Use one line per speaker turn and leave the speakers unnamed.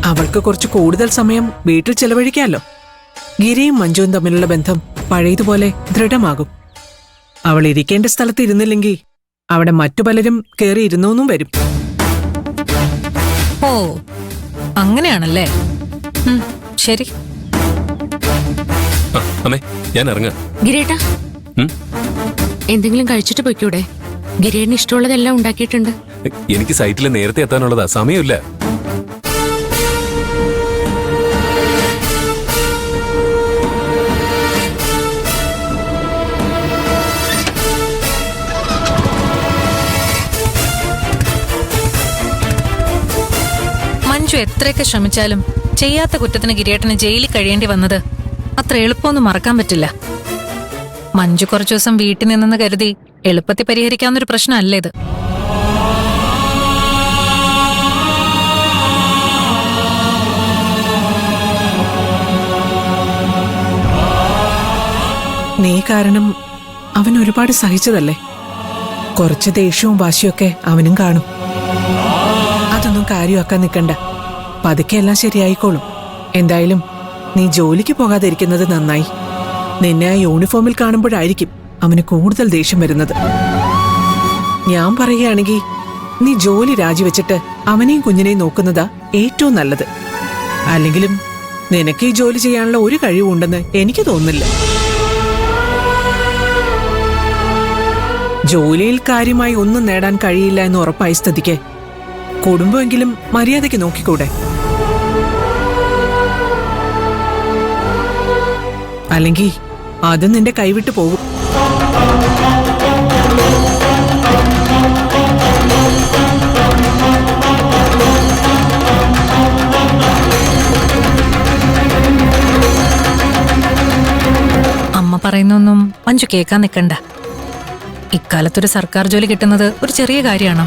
അവൾക്ക് കുറച്ച് കൂടുതൽ സമയം വീട്ടിൽ ചെലവഴിക്കാമല്ലോ. ഗിരിയും മഞ്ജുവും തമ്മിലുള്ള ബന്ധം പഴയതുപോലെ ദൃഢമാകും. അവൾ ഇരിക്കേണ്ട സ്ഥലത്ത് ഇരുന്നില്ലെങ്കിൽ അവിടെ മറ്റു പലരും കയറി ഇരുന്നോന്നും വരും.
ഓ അങ്ങനെയാണല്ലേ. ശരി.
അമ്മേ, ഞാൻ ഇറങ്ങാം.
ഗിരേട്ടാ, എന്തെങ്കിലും കഴിച്ചിട്ട് പൊയ്ക്കൂടെ? ഗിരേടിന് ഇഷ്ടമുള്ളതെല്ലാം ഉണ്ടാക്കിയിട്ടുണ്ട്.
എനിക്ക് സൈറ്റിൽ നേരത്തെ എത്താനുള്ളതാ, സമയമില്ല.
മഞ്ജു എത്രയൊക്കെ ശ്രമിച്ചാലും ചെയ്യാത്ത കുറ്റത്തിന് ഗിരിയേട്ടന് ജയിലിൽ കഴിയേണ്ടി വന്നത് അത്ര എളുപ്പമൊന്നും മറക്കാൻ പറ്റില്ല. മഞ്ജു കുറച്ചു ദിവസം വീട്ടിൽ നിന്നെന്ന് കരുതി എളുപ്പത്തിൽ പരിഹരിക്കാവുന്നൊരു പ്രശ്നമല്ല ഇത്.
നീ കാരണം അവൻ ഒരുപാട് സഹിച്ചതല്ലേ. കുറച്ച് ദേഷ്യവും വാശിയൊക്കെ അവനും കാണും. അതൊന്നും കാര്യമാക്കാൻ നിൽക്കണ്ട. പതുക്കെ എല്ലാം ശരിയായിക്കോളും. എന്തായാലും നീ ജോലിക്ക് പോകാതിരിക്കുന്നത് നന്നായി. നിന്നെ ആ യൂണിഫോമിൽ കാണുമ്പോഴായിരിക്കും അവന് കൂടുതൽ ദേഷ്യം വരുന്നത്. ഞാൻ പറയുകയാണെങ്കിൽ നീ ജോലി രാജിവെച്ചിട്ട് അവനെയും കുഞ്ഞിനെയും നോക്കുന്നതാ ഏറ്റവും നല്ലത്. അല്ലെങ്കിലും നിനക്ക് ഈ ജോലി ചെയ്യാനുള്ള ഒരു കഴിവുണ്ടെന്ന് എനിക്ക് തോന്നുന്നില്ല. ജോലിയിൽ കാര്യമായി ഒന്നും നേടാൻ കഴിയില്ല എന്ന് ഉറപ്പായ സ്ഥിതിക്ക് കുടുംബമെങ്കിലും മര്യാദയ്ക്ക് നോക്കിക്കൂടെ? അല്ലെങ്കിൽ അത് നിന്റെ കൈവിട്ടു പോകും.
അമ്മ പറയുന്നൊന്നും മഞ്ജു കേൾക്കാൻ നിൽക്കണ്ട. ഇക്കാലത്തൊരു സർക്കാർ ജോലി കിട്ടുന്നത് ഒരു ചെറിയ കാര്യമാണോ?